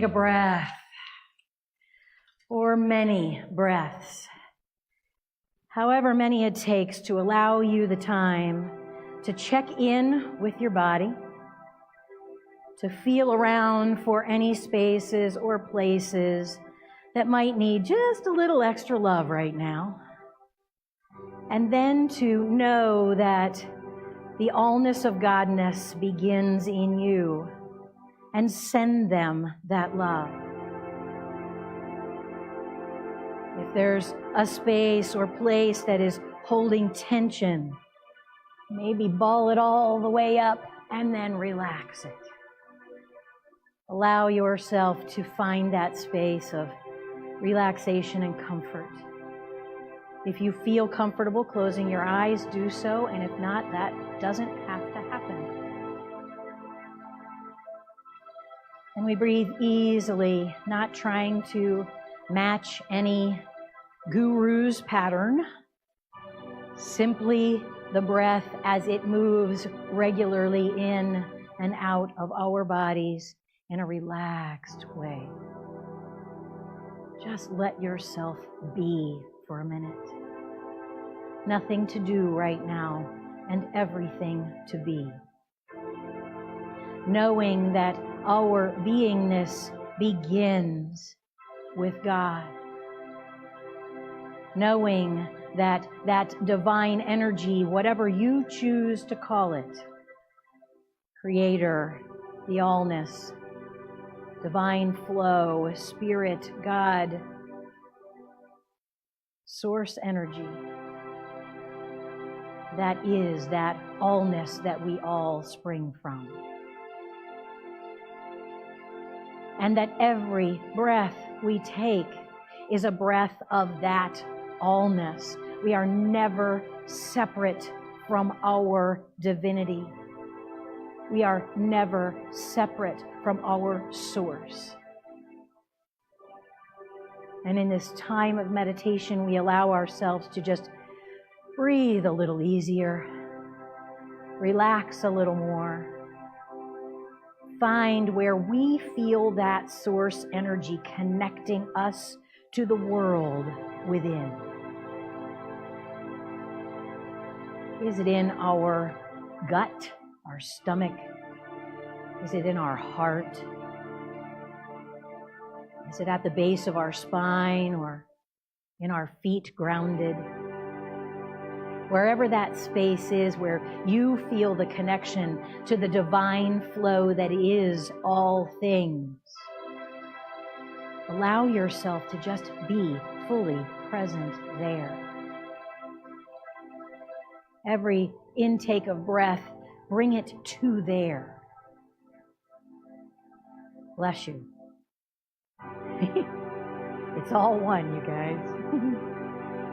take a breath, or many breaths, however many it takes, to allow you the time to check in with your body, to feel around for any spaces or places that might need just a little extra love right now. And then to know that the allness of Godness begins in you, and send them that love. If there's a space or place that is holding tension, maybe ball it all the way up and then relax it. Allow yourself to find that space of relaxation and comfort. If you feel comfortable closing your eyes, do so, and if not, that doesn't have to happen. And we breathe easily, not trying to match any guru's pattern. Simply the breath as it moves regularly in and out of our bodies in a relaxed way. Just let yourself be for a minute. Nothing to do right now, and everything to be. Knowing that our beingness begins with God. Knowing that that divine energy, whatever you choose to call it, Creator, the allness, divine flow, Spirit, God, source energy, that is that allness that we all spring from. And that every breath we take is a breath of that allness. We are never separate from our divinity. We are never separate from our source. And in this time of meditation, we allow ourselves to just breathe a little easier, relax a little more, find where we feel that source energy connecting us to the world within. Is it in our gut, our stomach? Is it in our heart? Is it at the base of our spine or in our feet grounded? Wherever that space is where you feel the connection to the divine flow that is all things, allow yourself to just be fully present there. Every intake of breath, bring it to there. Bless you. It's all one, you guys.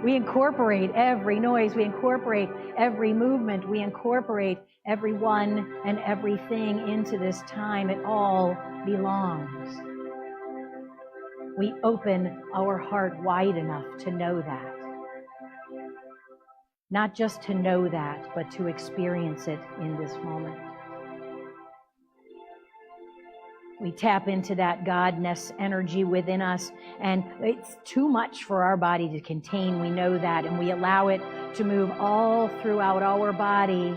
We incorporate every noise. We incorporate every movement. We incorporate everyone and everything into this time. It all belongs. We open our heart wide enough to know that. Not just to know that, but to experience it in this moment. We tap into that Godness energy within us, and it's too much for our body to contain. We know that, and we allow it to move all throughout our body,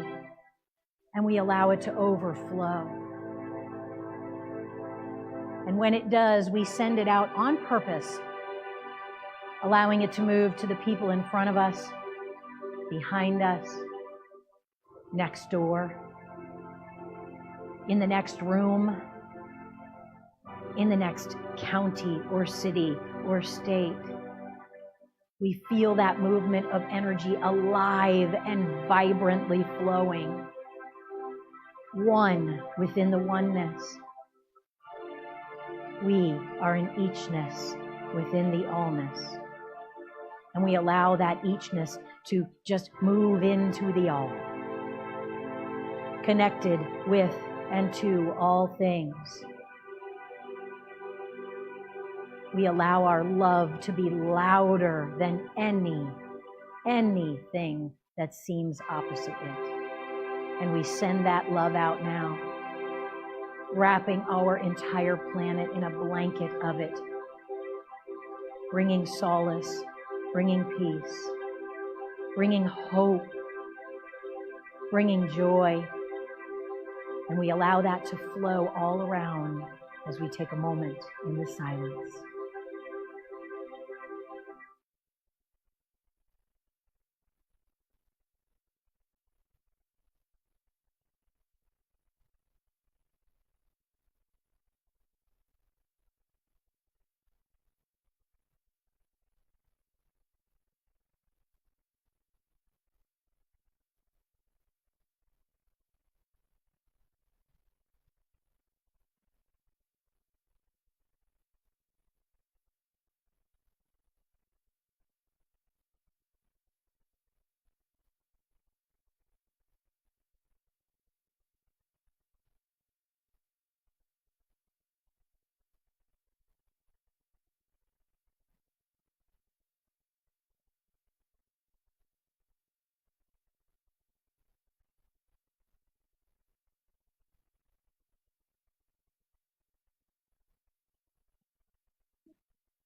and we allow it to overflow. And when it does, we send it out on purpose, allowing it to move to the people in front of us, behind us, next door, in the next room, in the next county or city or state. We feel that movement of energy alive and vibrantly flowing. One within the oneness. We are an eachness within the allness. And we allow that eachness to just move into the all. Connected with and to all things. We allow our love to be louder than anything that seems opposite it. And we send that love out now. wrapping our entire planet in a blanket of it, bringing solace, bringing peace, bringing hope, bringing joy. And we allow that to flow all around as we take a moment in the silence.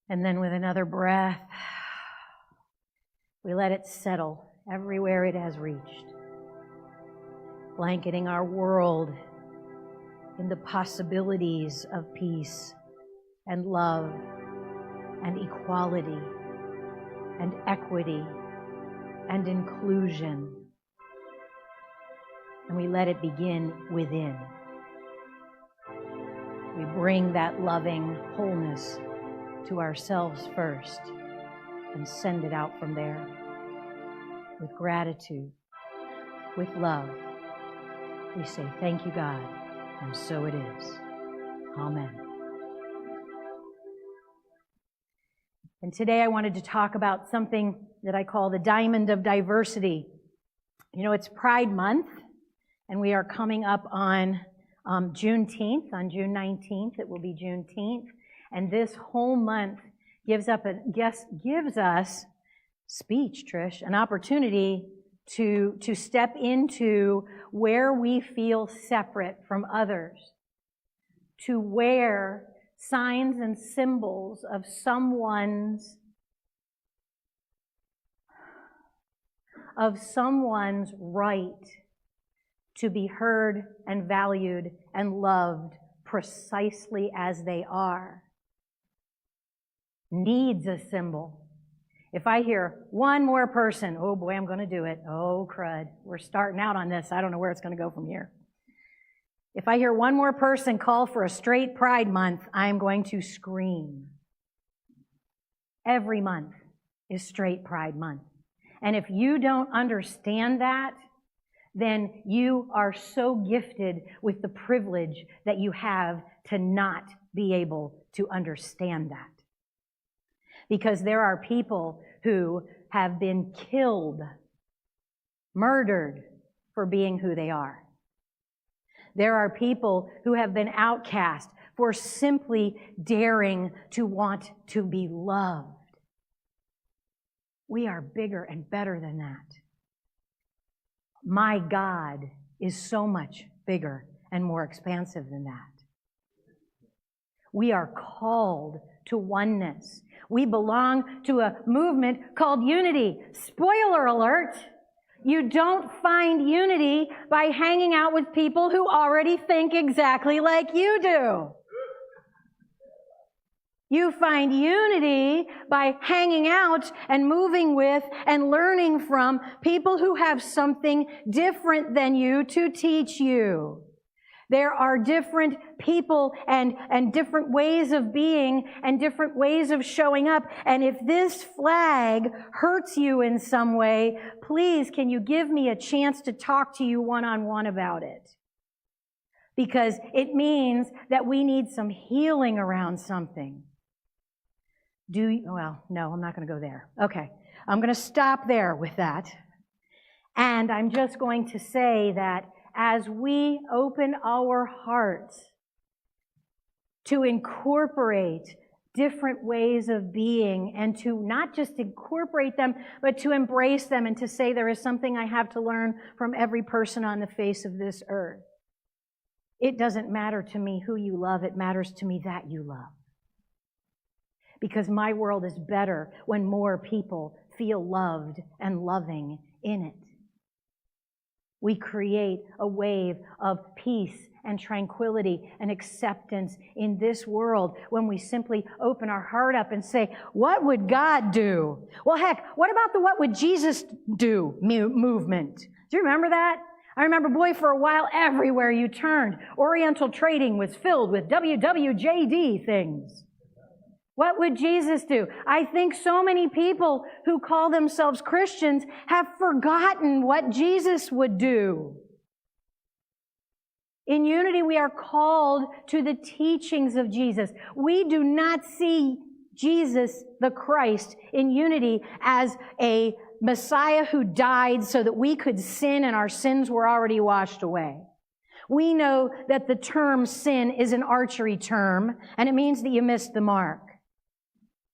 And then with another breath, we let it settle everywhere it has reached, blanketing our world in the possibilities of peace and love and equality and equity and inclusion. And we let it begin within. We bring that loving wholeness to ourselves first and send it out from there with gratitude, with love. We say, thank you, God, and so it is. Amen. And today I wanted to talk about something that I call the diamond of diversity. You know, it's Pride Month, and we are coming up on Juneteenth, on June 19th. It will be Juneteenth. And this whole month gives us speech, Trish, an opportunity to step into where we feel separate from others, to wear signs and symbols of someone's right to be heard and valued and loved precisely as they are. Needs a symbol. If I hear one more person, oh boy, I'm going to do it. Oh crud, we're starting out on this. I don't know where it's going to go from here. If I hear one more person call for a straight Pride Month, I'm going to scream. Every month is straight Pride Month. And if you don't understand that, then you are so gifted with the privilege that you have to not be able to understand that. Because there are people who have been killed, murdered for being who they are. There are people who have been outcast for simply daring to want to be loved. We are bigger and better than that. My God is so much bigger and more expansive than that. We are called to oneness. We belong to a movement called unity. Spoiler alert, you don't find unity by hanging out with people who already think exactly like you do. You find unity by hanging out and moving with and learning from people who have something different than you to teach you. There are different people and different ways of being and different ways of showing up. And if this flag hurts you in some way, please, can you give me a chance to talk to you one-on-one about it? Because it means that we need some healing around something. Well, no, I'm not going to go there. Okay, I'm going to stop there with that. And I'm just going to say that as we open our hearts to incorporate different ways of being and to not just incorporate them, but to embrace them and to say there is something I have to learn from every person on the face of this earth. It doesn't matter to me who you love. It matters to me that you love. Because my world is better when more people feel loved and loving in it. We create a wave of peace and tranquility and acceptance in this world when we simply open our heart up and say, what would God do? Well, heck, what about the what would Jesus do movement? Do you remember that? I remember, boy, for a while, everywhere you turned, Oriental trading was filled with WWJD things. What would Jesus do? I think so many people who call themselves Christians have forgotten what Jesus would do. In unity, we are called to the teachings of Jesus. We do not see Jesus, the Christ, in unity as a Messiah who died so that we could sin and our sins were already washed away. We know that the term sin is an archery term, and it means that you missed the mark.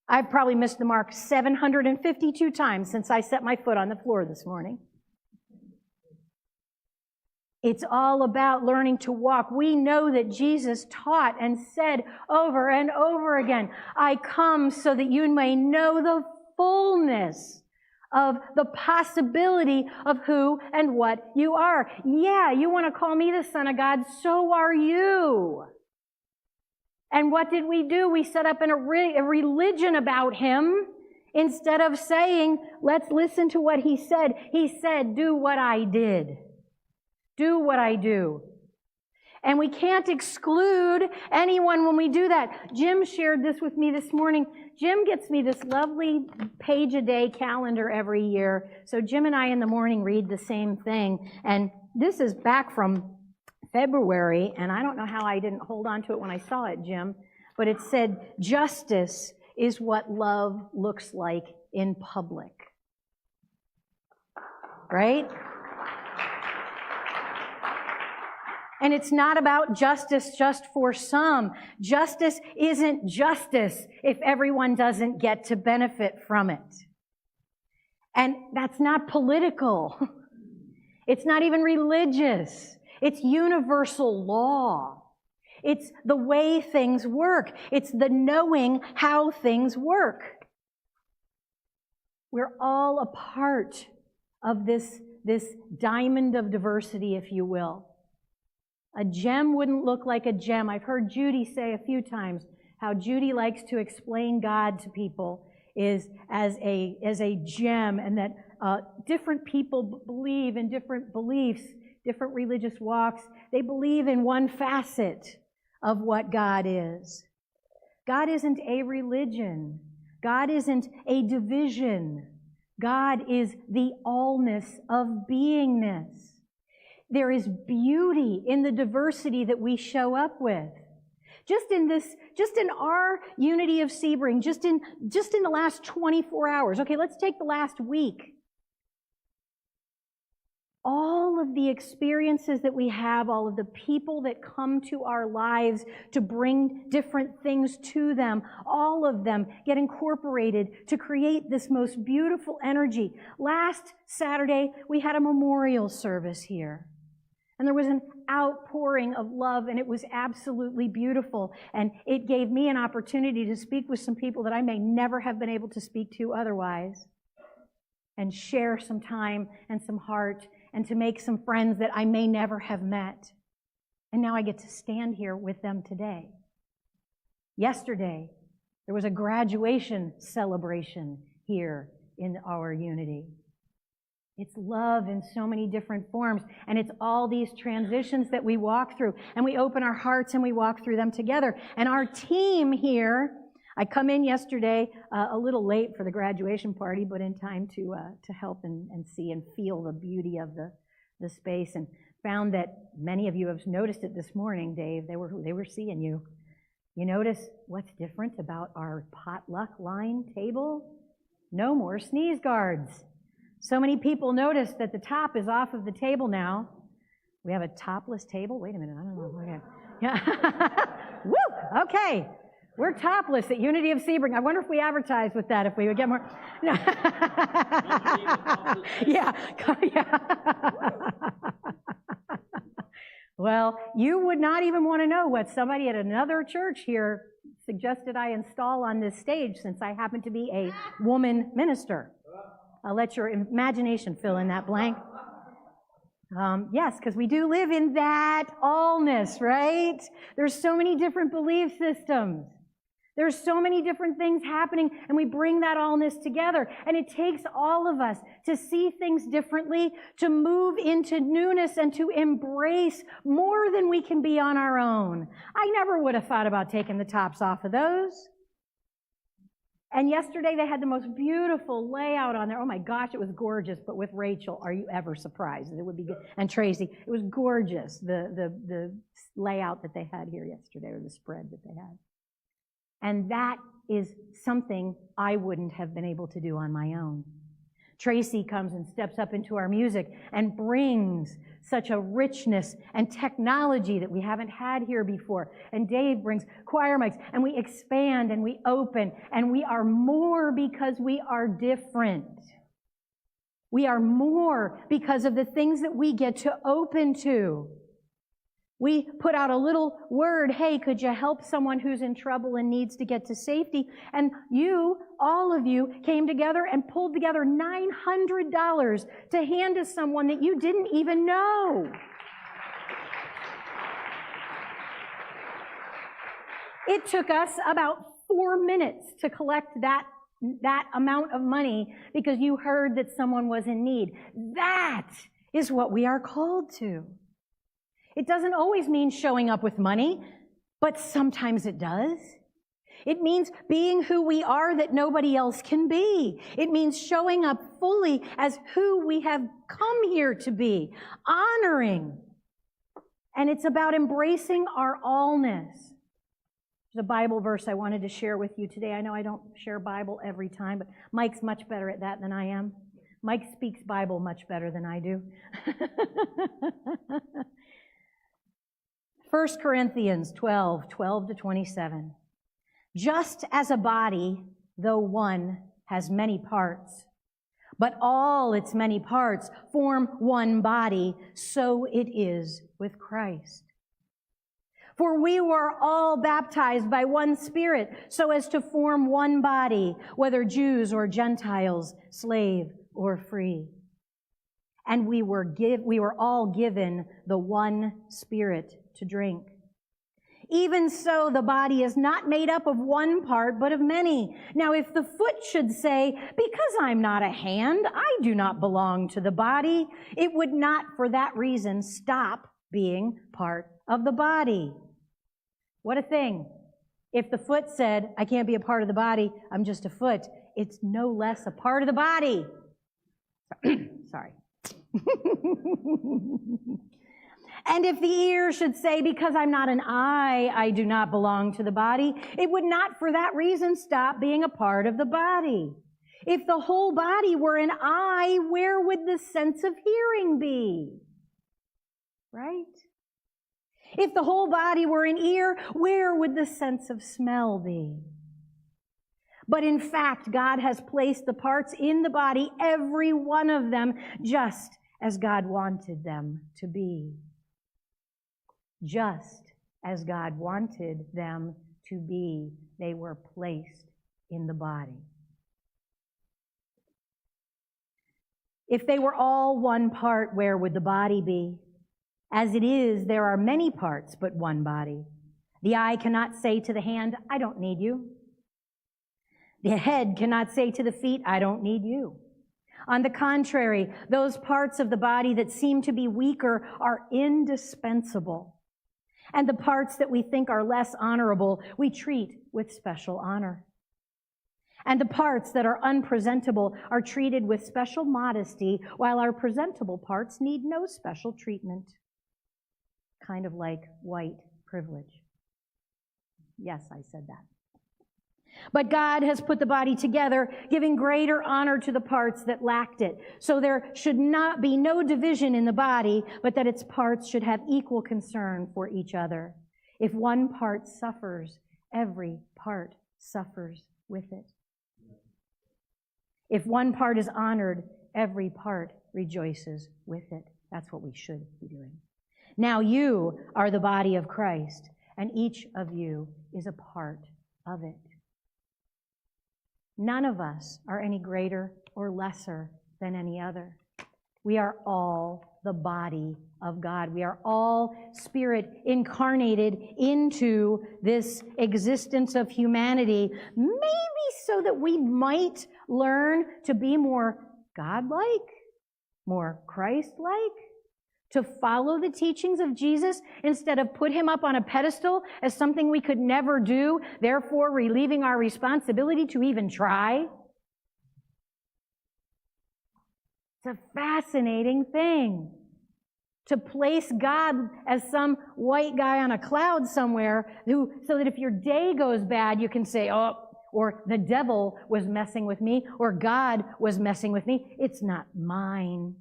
I've probably missed the mark 752 times since I set my foot on the floor this morning. It's all about learning to walk. We know that Jesus taught and said over and over again, I come so that you may know the fullness of the possibility of who and what you are. Yeah, you want to call me the Son of God, so are you. And what did we do? We set up a religion about him instead of saying, let's listen to what he said. He said, do what I did. Do what I do. And we can't exclude anyone when we do that. Jim shared this with me this morning. Jim gets me this lovely page-a-day calendar every year. So Jim and I in the morning read the same thing. And this is back from February, and I don't know how I didn't hold on to it when I saw it, Jim, but it said, justice is what love looks like in public. Right? And it's not about justice just for some. Justice isn't justice if everyone doesn't get to benefit from it. And that's not political. It's not even religious. It's universal law. It's the way things work. It's the knowing how things work. We're all a part of this diamond of diversity, if you will. A gem wouldn't look like a gem. I've heard Judy say a few times how Judy likes to explain God to people is as a gem, and that different people believe in different beliefs, different religious walks. They believe in one facet of what God is. God isn't a religion. God isn't a division. God is the allness of beingness. There is beauty in the diversity that we show up with. Just in our unity of Sebring, just in the last 24 hours. Okay, let's take the last week. All of the experiences that we have, all of the people that come to our lives to bring different things to them, all of them get incorporated to create this most beautiful energy. Last Saturday, we had a memorial service here. And there was an outpouring of love, and it was absolutely beautiful. And it gave me an opportunity to speak with some people that I may never have been able to speak to otherwise, and share some time and some heart, and to make some friends that I may never have met. And now I get to stand here with them today. Yesterday, there was a graduation celebration here in our unity. It's love in so many different forms, and it's all these transitions that we walk through, and we open our hearts and we walk through them together. And our team here, I come in yesterday a little late for the graduation party, but in time to help and see and feel the beauty of the space, and found that many of you have noticed it this morning, Dave. They were seeing you. You notice what's different about our potluck line table? No more sneeze guards. So many people notice that the top is off of the table now. We have a topless table. Wait a minute, I don't know. Okay. Yeah. Woo! Okay. We're topless at Unity of Sebring. I wonder if we advertise with that, if we would get more. Yeah. Well, you would not even want to know what somebody at another church here suggested I install on this stage, since I happen to be a woman minister. I'll let your imagination fill in that blank. Yes, because we do live in that allness, right? There's so many different belief systems. There's so many different things happening, and we bring that allness together. And it takes all of us to see things differently, to move into newness, and to embrace more than we can be on our own. I never would have thought about taking the tops off of those. And yesterday they had the most beautiful layout on there. Oh my gosh, it was gorgeous. But with Rachel, are you ever surprised? It would be good. And Tracy, it was gorgeous, the layout that they had here yesterday, or the spread that they had. And that is something I wouldn't have been able to do on my own. Tracy comes and steps up into our music and brings such a richness and technology that we haven't had here before. And Dave brings choir mics, and we expand and we open, and we are more because we are different. We are more because of the things that we get to open to. We put out a little word, hey, could you help someone who's in trouble and needs to get to safety? And you, all of you, came together and pulled together $900 to hand to someone that you didn't even know. It took us about 4 minutes to collect that amount of money because you heard that someone was in need. That is what we are called to. It doesn't always mean showing up with money, but sometimes it does. It means being who we are that nobody else can be. It means showing up fully as who we have come here to be, honoring. And it's about embracing our allness. There's a Bible verse I wanted to share with you today. I know I don't share Bible every time, but Mike's much better at that than I am. Mike speaks Bible much better than I do. 1 Corinthians 12:12-27. Just as a body, though one, has many parts, but all its many parts form one body, so it is with Christ. For we were all baptized by one Spirit, so as to form one body, whether Jews or Gentiles, slave or free. And we were all given the one Spirit to drink. Even so, the body is not made up of one part, but of many. Now, if the foot should say, because I'm not a hand, I do not belong to the body, it would not for that reason stop being part of the body. What a thing. If the foot said, I can't be a part of the body, I'm just a foot, it's no less a part of the body. Sorry. And if the ear should say, because I'm not an eye, I do not belong to the body, it would not for that reason stop being a part of the body. If the whole body were an eye, where would the sense of hearing be? Right? If the whole body were an ear, where would the sense of smell be? But in fact, God has placed the parts in the body, every one of them, just as God wanted them to be. Just as God wanted them to be, they were placed in the body. If they were all one part, where would the body be? As it is, there are many parts, but one body. The eye cannot say to the hand, I don't need you. The head cannot say to the feet, I don't need you. On the contrary, those parts of the body that seem to be weaker are indispensable. And the parts that we think are less honorable, we treat with special honor. And the parts that are unpresentable are treated with special modesty, while our presentable parts need no special treatment. Kind of like white privilege. Yes, I said that. But God has put the body together, giving greater honor to the parts that lacked it. So there should not be no division in the body, but that its parts should have equal concern for each other. If one part suffers, every part suffers with it. If one part is honored, every part rejoices with it. That's what we should be doing. Now you are the body of Christ, and each of you is a part of it. None of us are any greater or lesser than any other. We are all the body of God. We are all spirit incarnated into this existence of humanity, maybe so that we might learn to be more God-like, more Christ-like, to follow the teachings of Jesus instead of put him up on a pedestal as something we could never do, therefore relieving our responsibility to even try. It's a fascinating thing to place God as some white guy on a cloud somewhere so that if your day goes bad, you can say, oh, or the devil was messing with me, or God was messing with me. It's not mine.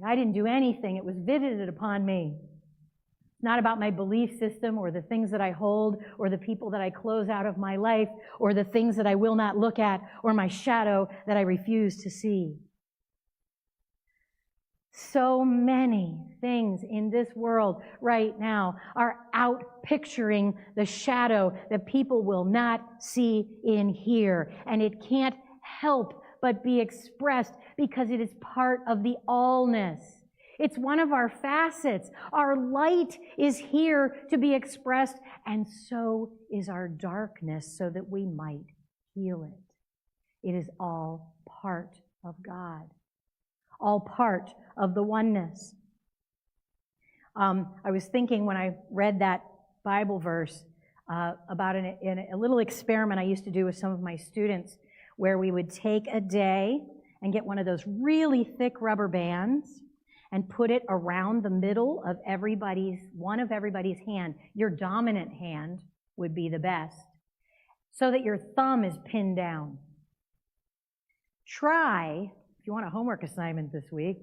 I didn't do anything. It was visited upon me. It's not about my belief system or the things that I hold or the people that I close out of my life or the things that I will not look at or my shadow that I refuse to see. So many things in this world right now are out picturing the shadow that people will not see in here. And it can't help but be expressed because it is part of the allness. It's one of our facets. Our light is here to be expressed, and so is our darkness, so that we might heal it. It is all part of God, all part of the oneness. I was thinking when I read that Bible verse about in a little experiment I used to do with some of my students, where we would take a day and get one of those really thick rubber bands and put it around the middle of one of everybody's hand. Your dominant hand would be the best, so that your thumb is pinned down. Try, if you want a homework assignment this week,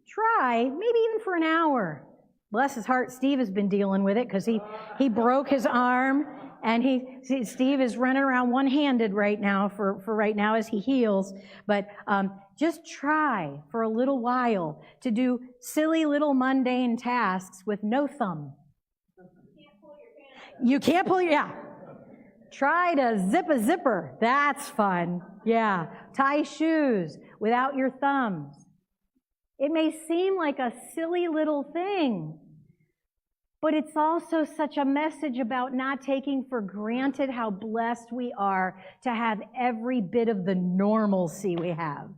try maybe even for an hour. Bless his heart, Steve has been dealing with it because he broke his arm. And Steve is running around one-handed right now for right now as he heals. But just try for a little while to do silly little mundane tasks with no thumb. You can't pull your, yeah. Try to zip a zipper. That's fun. Yeah. Tie shoes without your thumbs. It may seem like a silly little thing, but it's also such a message about not taking for granted how blessed we are to have every bit of the normalcy we have.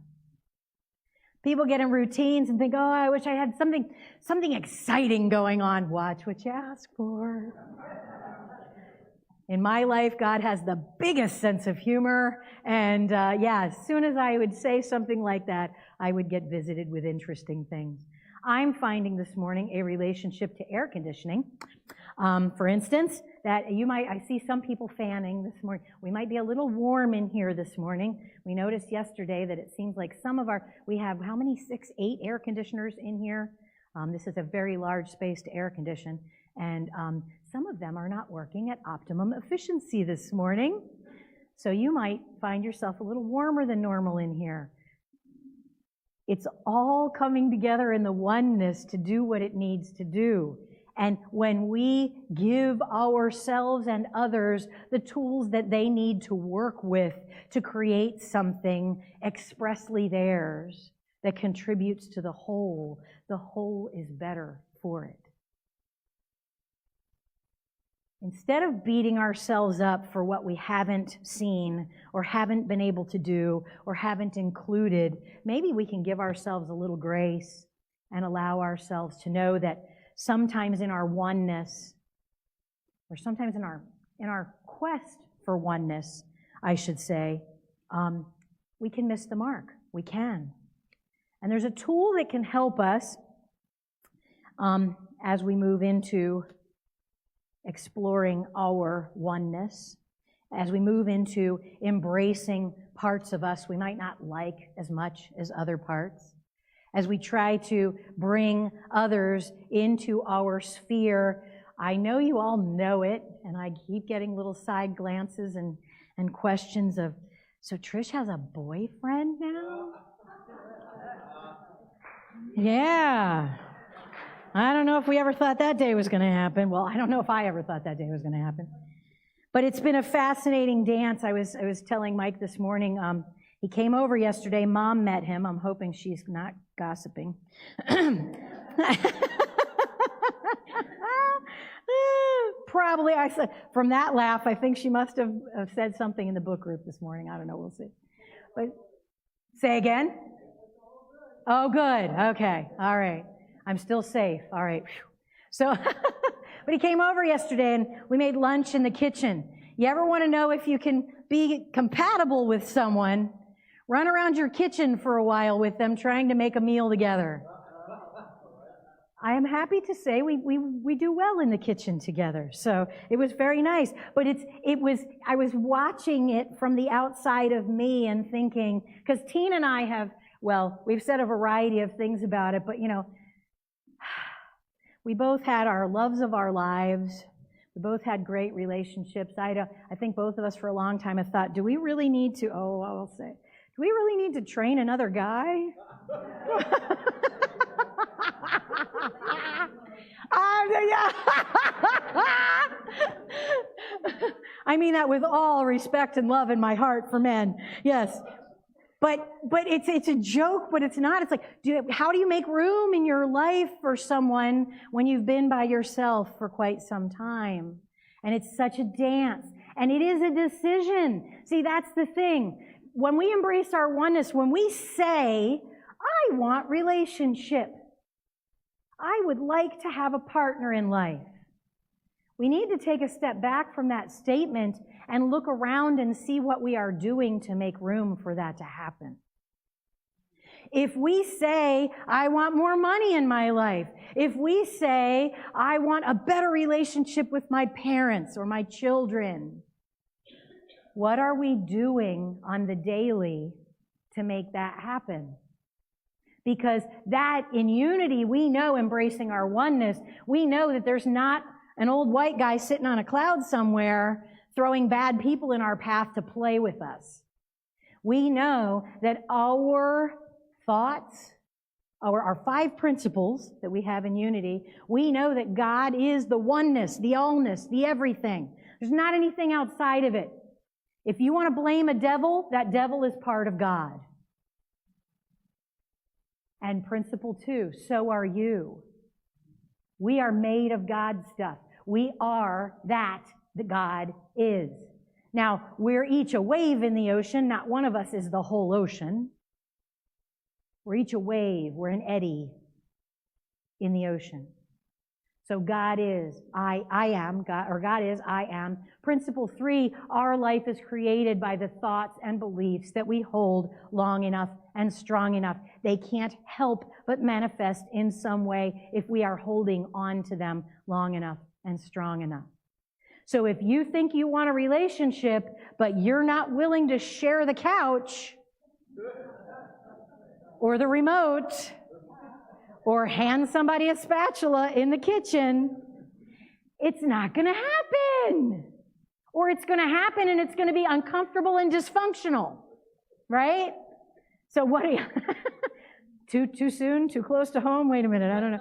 People get in routines and think, oh, I wish I had something exciting going on. Watch what you ask for. In my life, God has the biggest sense of humor. And as soon as I would say something like that, I would get visited with interesting things. I'm finding this morning a relationship to air conditioning. For instance, that I see some people fanning this morning. We might be a little warm in here this morning. We noticed yesterday that it seems like we have how many? 6, 8 air conditioners in here. This is a very large space to air condition. And some of them are not working at optimum efficiency this morning. So you might find yourself a little warmer than normal in here. It's all coming together in the oneness to do what it needs to do. And when we give ourselves and others the tools that they need to work with to create something expressly theirs that contributes to the whole is better for it. Instead of beating ourselves up for what we haven't seen or haven't been able to do or haven't included, maybe we can give ourselves a little grace and allow ourselves to know that sometimes in our oneness, or sometimes in our quest for oneness, I should say, we can miss the mark. We can. And there's a tool that can help us as we move into exploring our oneness, as we move into embracing parts of us we might not like as much as other parts, as we try to bring others into our sphere. I know you all know it, and I keep getting little side glances and questions of, so Trish has a boyfriend now? Yeah. I don't know if we ever thought that day was going to happen. Well, I don't know if I ever thought that day was going to happen. But it's been a fascinating dance. I was telling Mike this morning, he came over yesterday. Mom met him. I'm hoping she's not gossiping. Probably, I said, from that laugh, I think she must have said something in the book group this morning. I don't know, we'll see. But say again? Oh, good. Okay. All right. I'm still safe. All right. So, but he came over yesterday and we made lunch in the kitchen. You ever want to know if you can be compatible with someone? Run around your kitchen for a while with them trying to make a meal together. I am happy to say we do well in the kitchen together. So it was very nice. But I was watching it from the outside of me and thinking, because Tina and I have, well, we've said a variety of things about it, but you know, we both had our loves of our lives. We both had great relationships. I think both of us for a long time have thought, do we really need to, do we really need to train another guy? I mean that with all respect and love in my heart for men. Yes. But it's a joke, but it's not. It's like, how do you make room in your life for someone when you've been by yourself for quite some time? And it's such a dance. And it is a decision. See, that's the thing. When we embrace our oneness, when we say, I want relationship, I would like to have a partner in life, we need to take a step back from that statement and look around and see what we are doing to make room for that to happen. If we say, I want more money in my life, if we say, I want a better relationship with my parents or my children, what are we doing on the daily to make that happen? Because that, in unity, we know, embracing our oneness, we know that there's not an old white guy sitting on a cloud somewhere throwing bad people in our path to play with us. We know that our thoughts, our 5 principles that we have in unity, we know that God is the oneness, the allness, the everything. There's not anything outside of it. If you want to blame a devil, that devil is part of God. And principle 2, so are you. We are made of God's stuff. We are that God is. Now, we're each a wave in the ocean. Not one of us is the whole ocean. We're each a wave. We're an eddy in the ocean. So God is, I am, God, or God is, I am. Principle 3, our life is created by the thoughts and beliefs that we hold long enough and strong enough. They can't help but manifest in some way if we are holding on to them long enough and strong enough. So if you think you want a relationship, but you're not willing to share the couch or the remote or hand somebody a spatula in the kitchen, it's not going to happen. Or it's going to happen and it's going to be uncomfortable and dysfunctional, right? So what are you, too soon, too close to home? Wait a minute, I don't know.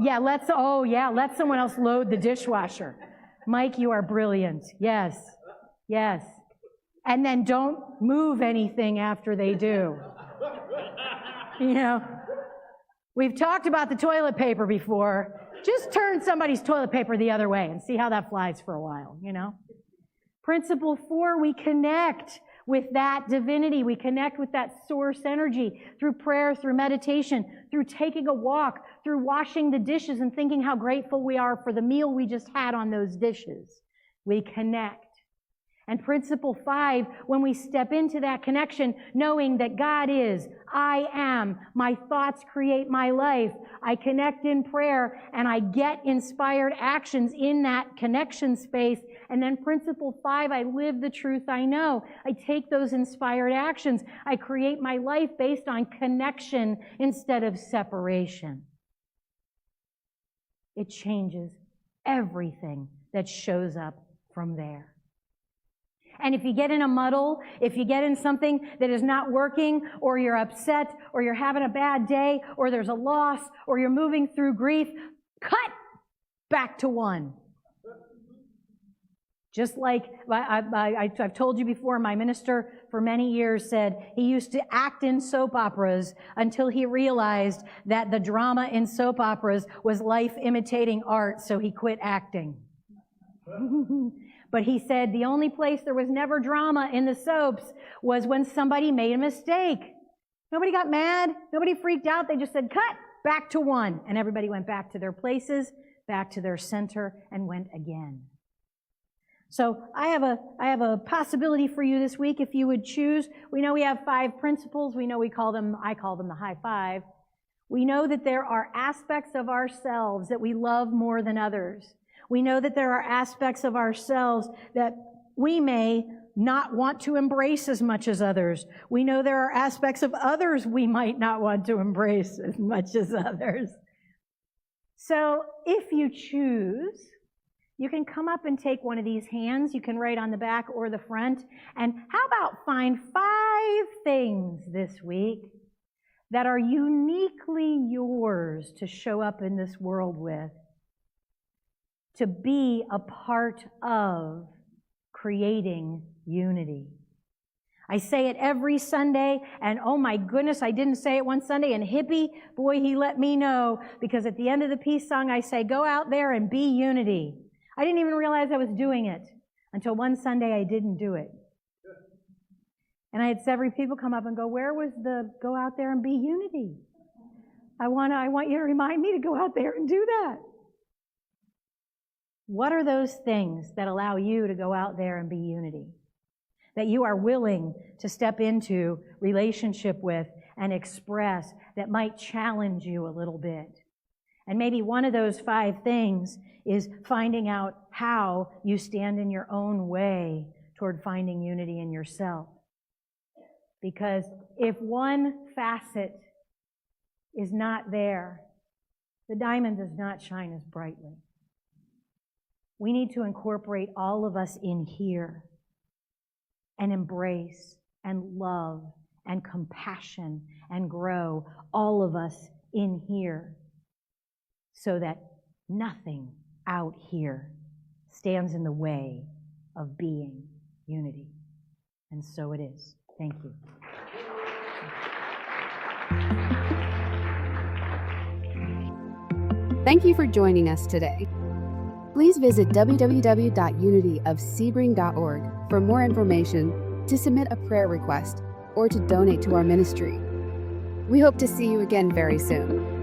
Yeah, let someone else load the dishwasher. Mike, you are brilliant. Yes. And then don't move anything after they do. You know, we've talked about the toilet paper before. Just turn somebody's toilet paper the other way and see how that flies for a while, you know. Principle 4, we connect with that divinity. We connect with that source energy through prayer, through meditation, through taking a walk, through washing the dishes and thinking how grateful we are for the meal we just had on those dishes. We connect. And principle 5, when we step into that connection, knowing that God is, I am, my thoughts create my life, I connect in prayer, and I get inspired actions in that connection space. And then principle 5, I live the truth I know. I take those inspired actions. I create my life based on connection instead of separation. It changes everything that shows up from there. And if you get in a muddle, if you get in something that is not working, or you're upset, or you're having a bad day, or there's a loss, or you're moving through grief, cut back to one. Just like I've told you before, my minister for many years said he used to act in soap operas until he realized that the drama in soap operas was life imitating art, so he quit acting. But he said the only place there was never drama in the soaps was when somebody made a mistake. Nobody got mad. Nobody freaked out. They just said, cut, back to one. And everybody went back to their places, back to their center, and went again. So I have a possibility for you this week if you would choose. We know we have 5 principles. We know I call them the high 5. We know that there are aspects of ourselves that we love more than others. We know that there are aspects of ourselves that we may not want to embrace as much as others. We know there are aspects of others we might not want to embrace as much as others. So if you choose, you can come up and take one of these hands. You can write on the back or the front. And how about find 5 things this week that are uniquely yours to show up in this world with, to be a part of creating unity. I say it every Sunday, and oh my goodness, I didn't say it one Sunday, and Hippie, boy, he let me know, because at the end of the peace song, I say, go out there and be unity. I didn't even realize I was doing it until one Sunday I didn't do it. And I had several people come up and go, where was the go out there and be unity? I want you to remind me to go out there and do that. What are those things that allow you to go out there and be unity? That you are willing to step into relationship with and express that might challenge you a little bit? And maybe one of those 5 things is finding out how you stand in your own way toward finding unity in yourself. Because if one facet is not there, the diamond does not shine as brightly. We need to incorporate all of us in here and embrace and love and compassion and grow all of us in here so that nothing out here stands in the way of being unity. And so it is. Thank you. Thank you for joining us today. Please visit www.unityofsebring.org for more information, to submit a prayer request, or to donate to our ministry. We hope to see you again very soon.